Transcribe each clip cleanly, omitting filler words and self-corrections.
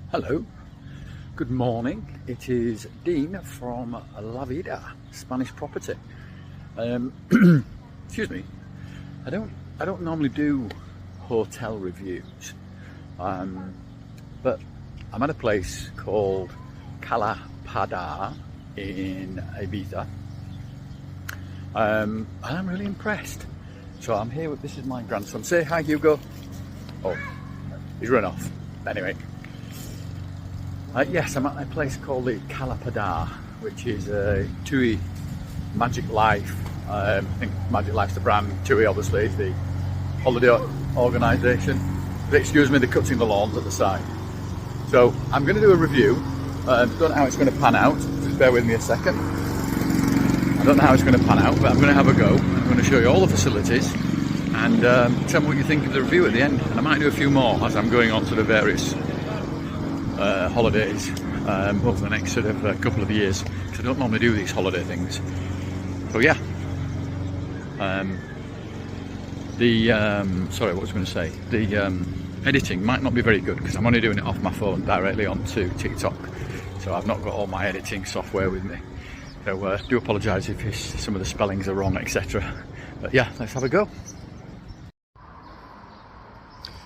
Hello, good morning. It is Dean from La Vida, Spanish property. Excuse me. I don't normally do hotel reviews, but I'm at a place called Cala in Ibiza, and I'm really impressed. So I'm here with, this is my grandson. Say hi, Hugo. Oh, he's run off. Anyway. Yes, I'm at a place called the Cala, which is a TUI Magic Life. I think Magic Life's the brand, TUI obviously is the holiday organisation. But excuse me, they're cutting the lawns at the side. So I'm going to do a review. Don't know how it's going to pan out, just bear with me a second. I don't know how it's going to pan out, but I'm going to have a go. I'm going to show you all the facilities and tell me what you think of the review at the end. And I might do a few more as I'm going on to the various holidays over the next sort of couple of years, because I don't normally do these holiday things. So yeah, sorry, what was I going to say? The editing might not be very good because I'm only doing it off my phone directly onto TikTok, so I've not got all my editing software with me. So do apologise if some of the spellings are wrong, etc. But yeah, let's have a go.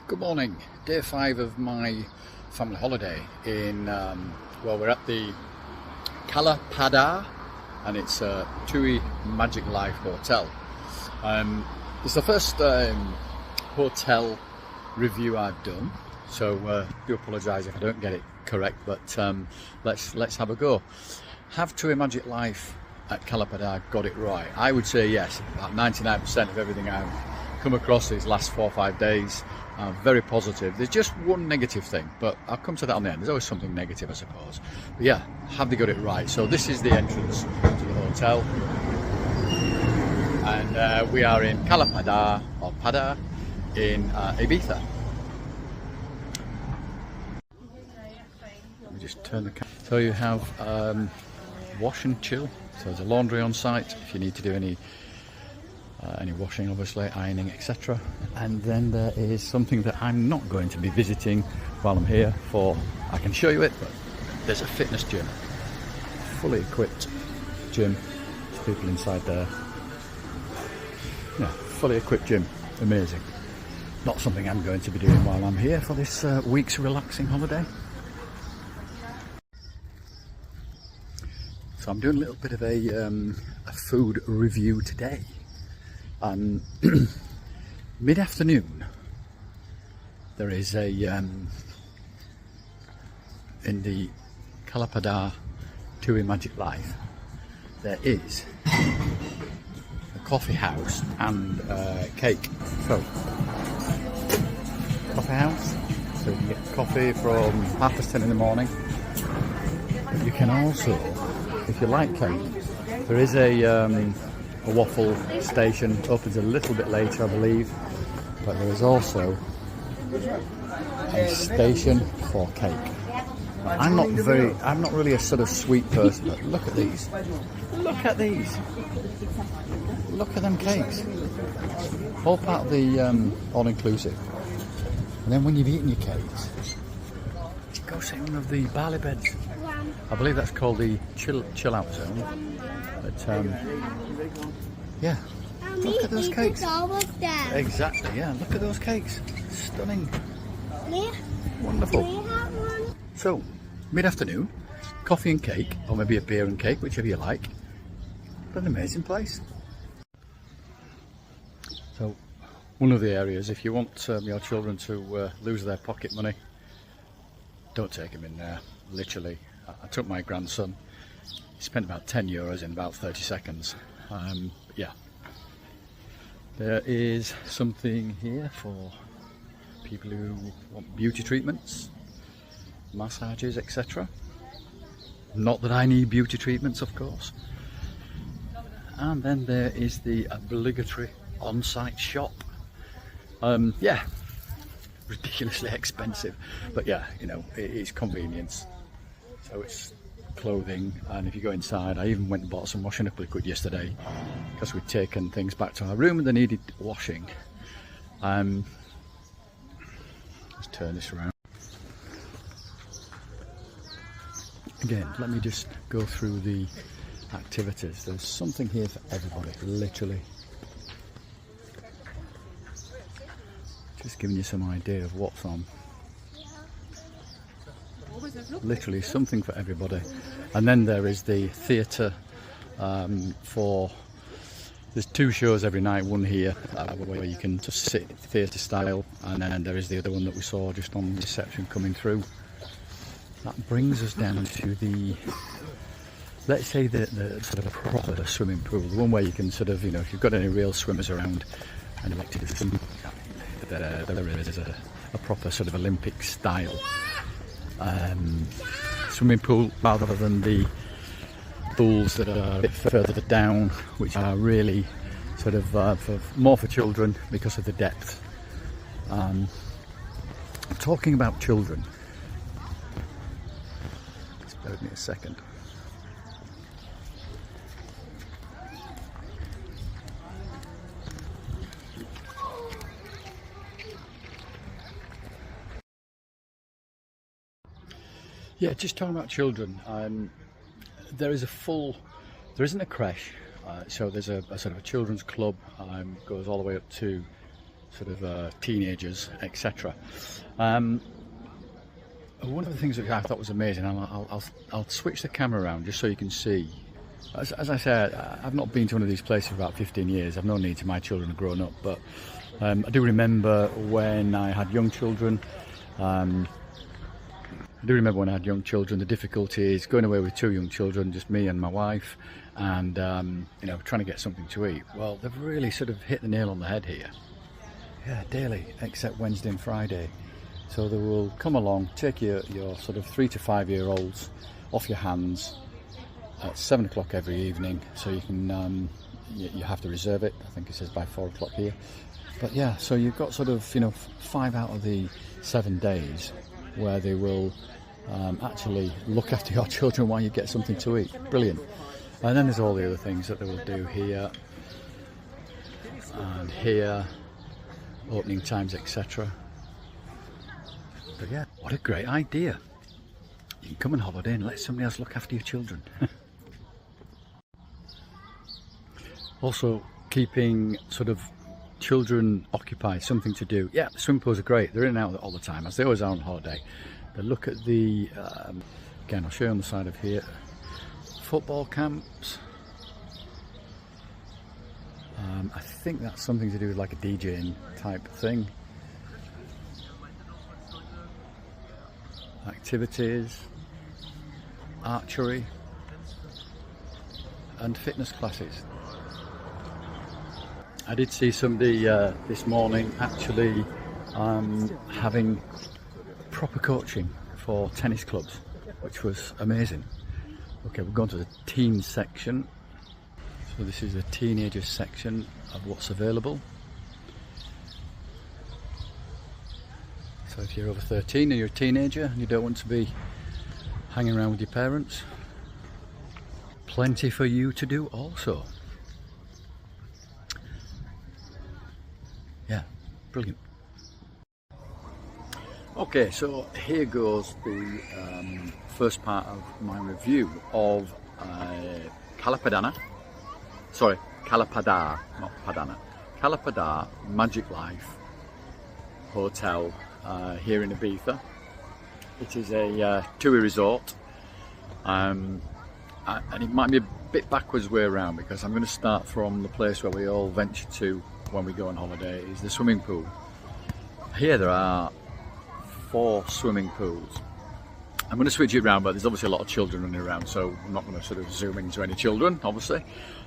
Good morning, day 5 of my family holiday in, well, we're at the Cala, and it's a TUI Magic Life hotel. It's the first hotel review I've done, so do apologise if I don't get it correct, but let's have a go. Have TUI Magic Life at Cala got it right? I would say yes. About 99% of everything I've come across these last 4 or 5 days are very positive. There's just one negative thing, but I'll come to that on the end. There's always something negative, I suppose. But yeah, have they got it right? So this is the entrance to the hotel, and we are in Cala or Pada in Ibiza. Let me just turn the camera. So you have wash and chill. So there's a laundry on site if you need to do any washing, obviously, ironing, etc. And then there is something that I'm not going to be visiting while I'm here for. I can show you it, but there's a fitness gym, fully equipped gym. There's people inside there. Yeah, fully equipped gym, amazing. Not something I'm going to be doing while I'm here for this week's relaxing holiday. So I'm doing a little bit of a food review today. Mid-afternoon, there is a in the Cala TUI Magic Life, there is a coffee house and cake. So coffee house, so you can get coffee from 10:30 in the morning. But you can also, if you like cake, there is a waffle station, opens a little bit later I believe, but there is also a station for cake. I'm not really a sort of sweet person, but look at these, look at them cakes, all part of the all-inclusive. And then when you've eaten your cakes, you go sit in one of the barley beds. I believe that's called the chill out zone. But yeah, look at those cakes. Exactly, yeah, look at those cakes. Stunning. Wonderful. So, mid-afternoon, coffee and cake, or maybe a beer and cake, whichever you like. But an amazing place. So, one of the areas, if you want your children to lose their pocket money, don't take them in there, literally. I took my grandson. He spent about €10 in about 30 seconds. Yeah, there is something here for people who want beauty treatments, massages, etc. Not that I need beauty treatments, of course. And then there is the obligatory on-site shop. Yeah, ridiculously expensive, but yeah, you know, it is convenience. So it's clothing, and if you go inside, I even went and bought some washing up liquid yesterday because we'd taken things back to our room and they needed washing. Let's turn this around. Again, let me just go through the activities. There's something here for everybody, literally. Just giving you some idea of what's on. Literally something for everybody. And then there is the theatre there's 2 shows every night, one here where you can just sit theatre style, and then there is the other one that we saw just on the reception coming through. That brings us down to the, let's say the sort of proper swimming pool, the one where you can sort of, you know, if you've got any real swimmers around and you like to do some, there is a proper sort of Olympic style swimming pool, rather than the pools that are a bit further down, which are really sort of more for children because of the depth. Talking about children, just bear with me a second. Yeah, just talking about children. There isn't a creche, so there's a sort of a children's club, goes all the way up to sort of teenagers, etc. One of the things that I thought was amazing, and I'll switch the camera around just so you can see. As I said, I've not been to one of these places for about 15 years. I've no need to, my children have grown up, but I do remember when I had young children. The difficulties going away with 2 young children, just me and my wife, and you know, trying to get something to eat. Well, they've really sort of hit the nail on the head here. Yeah, daily, except Wednesday and Friday. So they will come along, take your sort of 3 to 5 year olds off your hands at 7 o'clock every evening. So you can you have to reserve it. I think it says by 4 o'clock here. But yeah, so you've got sort of, you know, 5 out of the 7 days where they will actually look after your children while you get something to eat. Brilliant. And then there's all the other things that they will do here and here, opening times, etc. But yeah, what a great idea. You can come and holiday and let somebody else look after your children. Also, keeping sort of children occupied, something to do. Yeah, swim pools are great. They're in and out all the time, as they always are on holiday. But look at the, again, I'll show you on the side of here, football camps. I think that's something to do with like a DJing type thing. Activities, archery, and fitness classes. I did see somebody this morning actually having proper coaching for tennis clubs, which was amazing. Okay, we've gone to the teen section. So this is the teenagers section of what's available. So if you're over 13 or you're a teenager and you don't want to be hanging around with your parents, plenty for you to do also. Yeah, brilliant. Okay, so here goes the first part of my review of Cala, not Padana. Cala Magic Life Hotel here in Ibiza. It is a TUI resort, and it might be a bit backwards way around, because I'm going to start from the place where we all venture to when we go on holiday, is the swimming pool. Here there are 4 swimming pools. I'm going to switch it around, but there's obviously a lot of children running around, so I'm not going to sort of zoom into any children, obviously.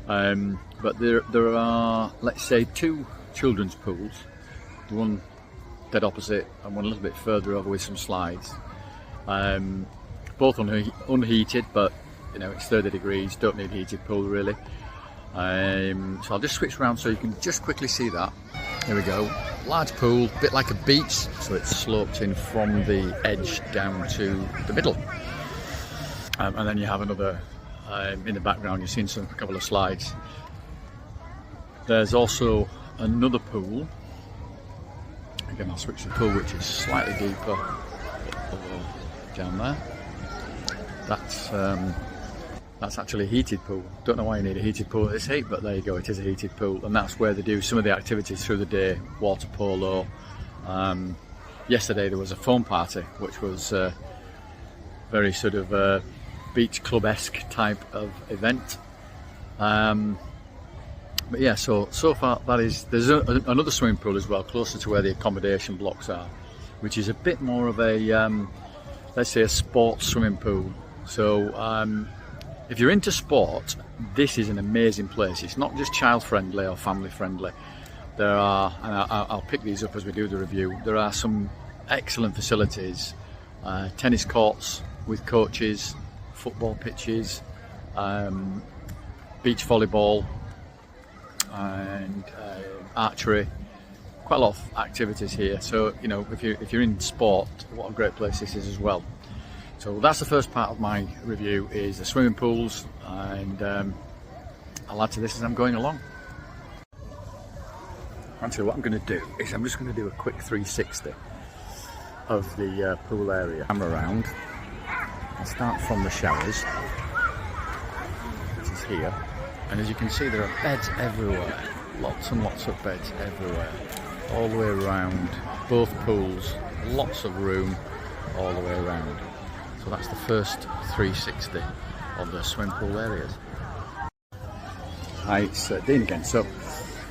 But there are, let's say, 2 children's pools, the one dead opposite and one a little bit further over with some slides. Both unheated, but you know, it's 30 degrees, don't need a heated pool really. So I'll just switch around so you can just quickly see that. Here we go. Large pool, a bit like a beach, so it's sloped in from the edge down to the middle. And then you have another, in the background you've seen a couple of slides. There's also another pool. Again, I'll switch the pool, which is slightly deeper down there. that's actually a heated pool. Don't know why you need a heated pool at this heat, but there you go, it is a heated pool, and that's where they do some of the activities through the day. Water polo. Yesterday there was a foam party, which was very sort of beach club-esque type of event. But yeah, so far there's another swimming pool as well, closer to where the accommodation blocks are, which is a bit more of a let's say a sports swimming pool. So if you're into sport, this is an amazing place. It's not just child friendly or family friendly. There are, and I'll pick these up as we do the review, there are some excellent facilities, tennis courts with coaches, football pitches, beach volleyball, and archery. Quite a lot of activities here. So you know, if you're in sport, what a great place this is as well. So that's the first part of my review, is the swimming pools, and I'll add to this as I'm going along. Actually, what I'm going to do is I'm just going to do a quick 360 of the pool area. I'm around. I'll start from the showers, which is here, and as you can see, there are beds everywhere. Lots and lots of beds everywhere, all the way around both pools. Lots of room all the way around. So that's the first 360 of the swimming pool areas. Hi, it's Dean again. So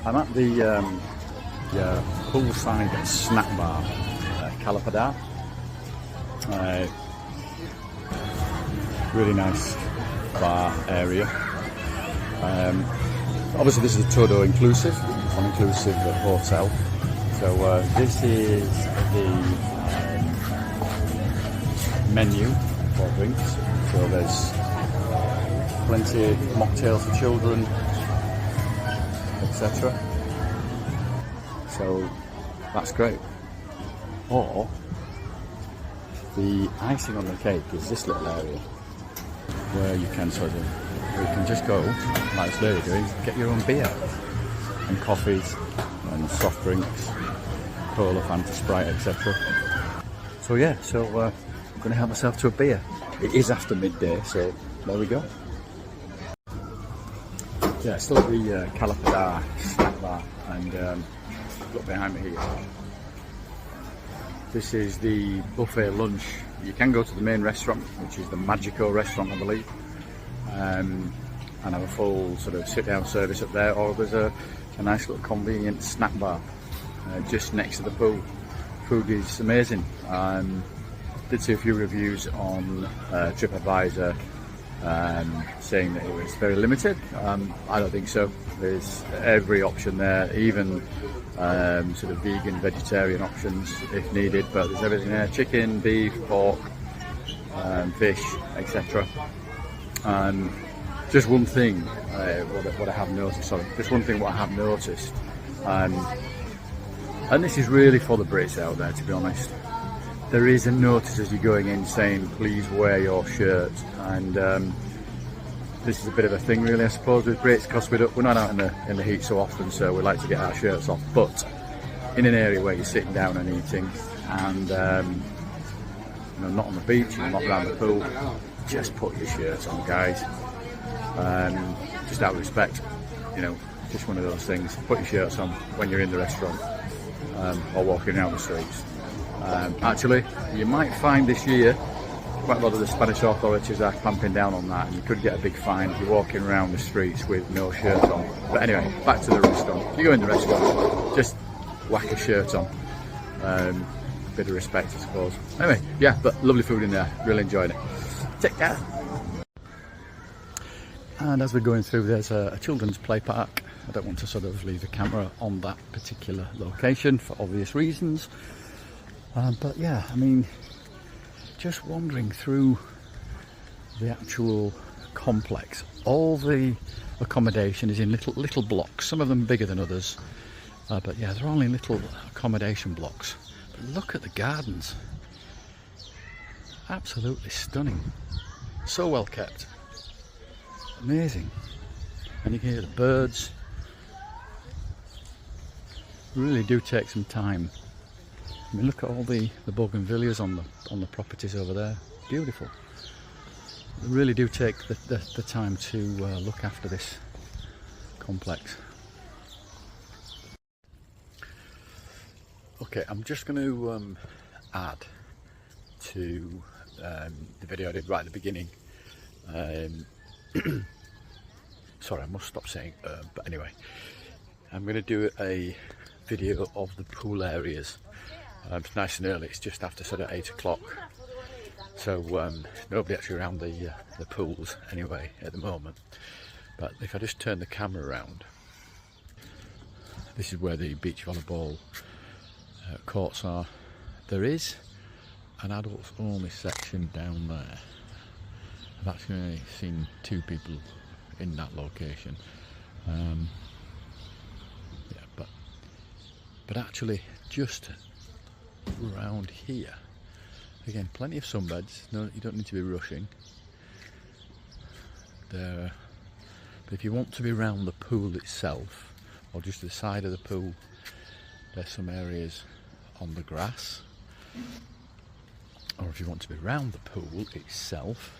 I'm at the poolside snack bar, Cala. Really nice bar area. Obviously this is a Todo inclusive, all-inclusive hotel. So this is the menu for drinks. So there's plenty of mocktails for children, etc. So that's great. Or the icing on the cake is this little area where you can just go, like this lady doing, get your own beer and coffees and soft drinks, cola, Fanta, Sprite, etc. So yeah, I'm going to help myself to a beer. It is after midday, so there we go. Yeah, still at the Cala snack bar, and look behind me here. This is the buffet lunch. You can go to the main restaurant, which is the Magico restaurant, I believe, and have a full sort of sit-down service up there, or there's a nice little convenient snack bar just next to the pool. Food is amazing. Did see a few reviews on TripAdvisor saying that it was very limited. I don't think so. There's every option there, even sort of vegan, vegetarian options if needed, but there's everything there: chicken, beef, pork, fish, etc. Just one thing, what I have noticed, and this is really for the Brits out there, to be honest. There is a notice as you're going in saying please wear your shirt, and this is a bit of a thing really, I suppose, with Brits, because we're not out in the heat so often, so we like to get our shirts off. But in an area where you're sitting down and eating, and not on the beach, not around the pool, just put your shirts on, guys. Just out of respect, just one of those things. Put your shirts on when you're in the restaurant or walking around the streets. Actually, you might find this year quite a lot of the Spanish authorities are clamping down on that, and you could get a big fine if you're walking around the streets with no shirt on. But anyway, back to the restaurant. If you go in the restaurant, just whack a shirt on. Bit of respect, I suppose. Anyway, yeah, but lovely food in there. Really enjoyed it. Take care. And as we're going through, there's a children's play park. I don't want to sort of leave the camera on that particular location for obvious reasons. But yeah, I mean, just wandering through the actual complex, all the accommodation is in little blocks, some of them bigger than others, but yeah, they're only little accommodation blocks. But look at the gardens, absolutely stunning, so well kept, amazing. And you can hear the birds. Really do take some time. I mean, look at all the bougainvilleas on the properties over there. Beautiful. really do take the time to look after this complex. Okay, I'm just going to add to the video I did right at the beginning. Sorry, I must stop saying but anyway, I'm going to do a video of the pool areas. It's nice and early, it's just after sort of 8 o'clock, so nobody actually around the pools anyway at the moment. But if I just turn the camera around, this is where the beach volleyball courts are. There is an adults only section down there. I've actually only seen 2 people in that location. Yeah, but actually just around here, again, plenty of sunbeds. No, you don't need to be rushing there. But if you want to be around the pool itself, or just the side of the pool, there's some areas on the grass. Or if you want to be around the pool itself,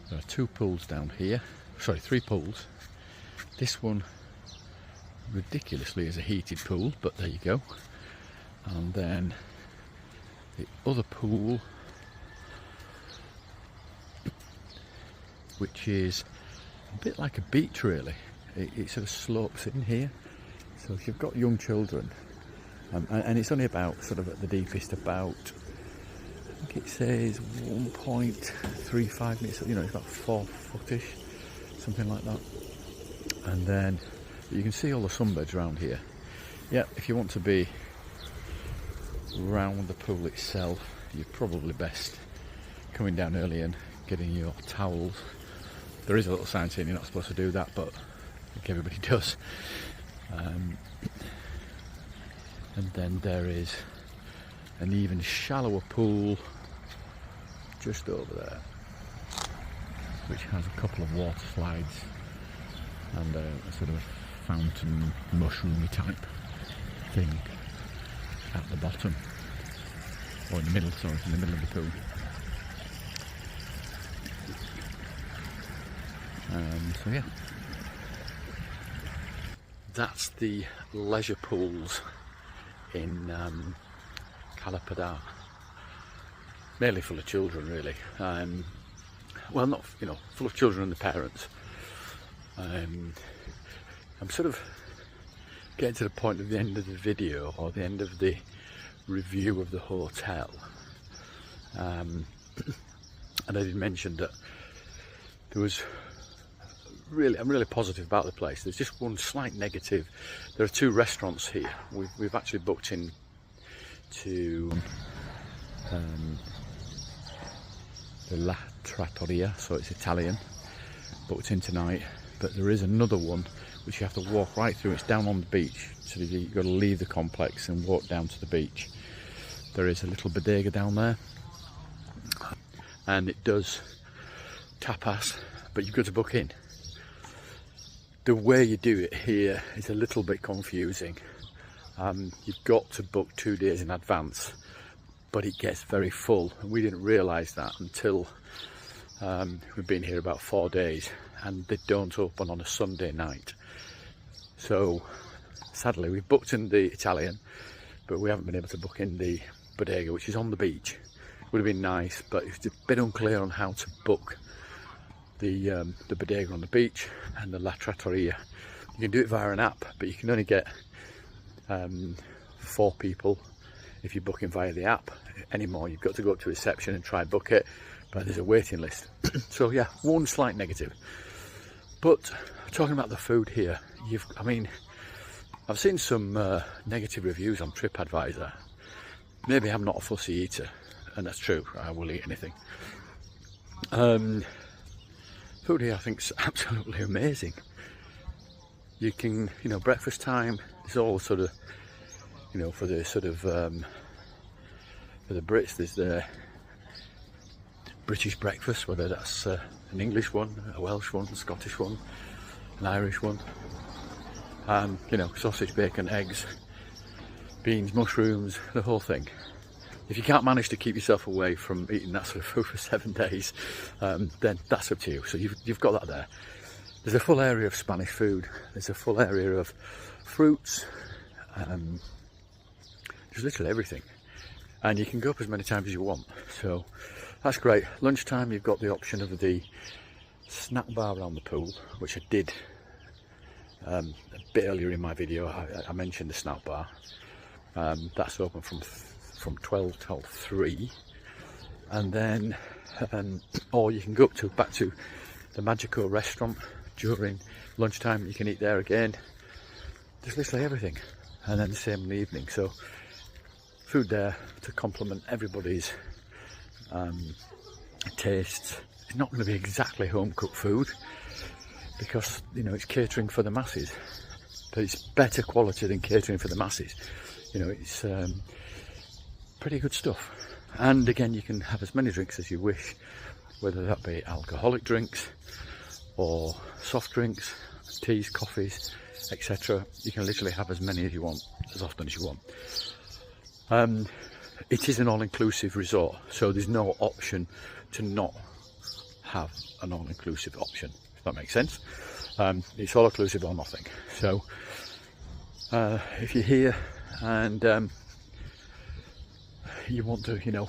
there are 2 pools down here. Sorry, 3 pools. This one, ridiculously, is a heated pool, but there you go. And then the other pool, which is a bit like a beach really. It sort of slopes in here. So if you've got young children, and it's only about, sort of at the deepest, about, I think it says 1.35 meters, you know, it's about 4 footish, something like that. And then you can see all the sunbeds around here. Yeah, if you want to be around the pool itself, you're probably best coming down early and getting your towels. There is a little sign saying you're not supposed to do that, but I think everybody does. And then there is an even shallower pool just over there, which has a couple of water slides and a sort of fountain, mushroomy type thing at the bottom, or in the middle, sorry, in the middle of the pool. So yeah, that's the leisure pools in Cala, mainly full of children really. Well, not, you know, full of children and the parents. I'm sort of getting to the point of the end of the video, or the end of the review of the hotel, and I did mention that there was I'm really positive about the place. There's just one slight negative. There are 2 restaurants here. We've actually booked in to the La Trattoria, so it's Italian, booked in tonight. But there is another one which you have to walk right through. It's down on the beach, so you've got to leave the complex and walk down to the beach. There is a little bodega down there, and it does tapas, but you've got to book in. The way you do it here is a little bit confusing. You've got to book 2 days in advance, but it gets very full, and we didn't realise that until we've been here about 4 days, and they don't open on a Sunday night. So sadly we've booked in the Italian, but we haven't been able to book in the bodega, which is on the beach. Would have been nice, but it's a bit unclear on how to book the bodega on the beach and the La Trattoria. You can do it via an app, but you can only get 4 people if you're booking via the app. Anymore, you've got to go up to reception and try and book it, but there's a waiting list. So yeah, one slight negative. But talking about the food here, I mean, I've seen some negative reviews on TripAdvisor. Maybe I'm not a fussy eater, and that's true, I will eat anything. Food here I think is absolutely amazing. You can, you know, breakfast time is all sort of, you know, for the sort of for the Brits, there's the British breakfast, whether that's an English one, a Welsh one, a Scottish one, an Irish one. You know, sausage, bacon, eggs, beans, mushrooms, the whole thing. If you can't manage to keep yourself away from eating that sort of food for 7 days, then that's up to you. So you've got that there. There's a full area of Spanish food. There's a full area of fruits. There's literally everything. And you can go up as many times as you want. So that's great. Lunchtime, you've got the option of the snack bar around the pool, which I did a bit earlier in my video. I mentioned the snack bar. That's open from 12 till 3, and then or you can go back to the Magico restaurant during lunchtime. You can eat there again. There's literally everything, and then the same in the evening. So food there to complement everybody's tastes. It's not going to be exactly home cooked food because, you know, it's catering for the masses, but it's better quality than catering for the masses. You know, it's pretty good stuff. And again, you can have as many drinks as you wish, whether that be alcoholic drinks or soft drinks, teas, coffees, etc. You can literally have as many as you want, as often as you want. It is an all-inclusive resort, so there's no option to not have an all-inclusive option, if that makes sense. It's all-inclusive or nothing. So if you're here and you want to, you know,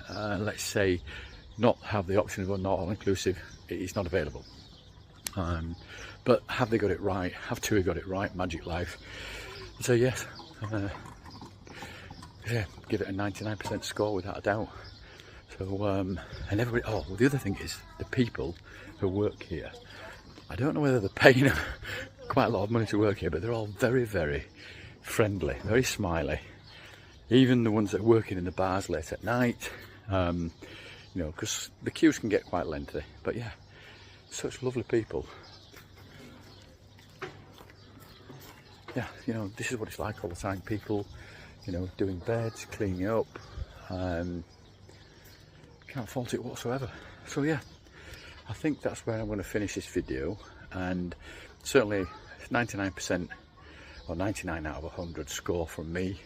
let's say not have the option of not all-inclusive, it's not available. But have they got it right? Have TUI got it right? Magic Life. So yes, yeah, give it a 99% score without a doubt. So and everybody. Oh, well, the other thing is the people who work here. I don't know whether they're paying quite a lot of money to work here, but they're all very, very friendly, very smiley. Even the ones that are working in the bars late at night, you know, because the queues can get quite lengthy. But yeah, such lovely people. Yeah, you know, this is what it's like all the time. People, you know, doing beds, cleaning up. Can't fault it whatsoever. So yeah, I think that's where I'm going to finish this video. And certainly 99% or 99 out of 100 score from me.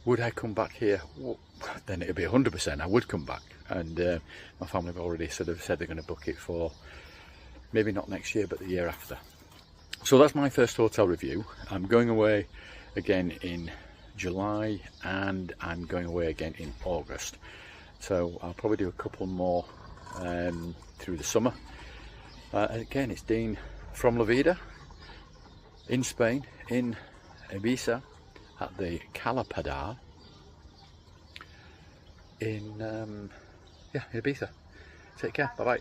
Would I come back here? Well, then it'd be 100%. I would come back. And my family have already sort of said they're going to book it for maybe not next year, but the year after. So that's my first hotel review. I'm going away again in July, and I'm going away again in August. So I'll probably do a couple more through the summer. Again, it's Dean from La Vida in Spain, in Ibiza, at the Cala in Ibiza. Take care. Bye bye.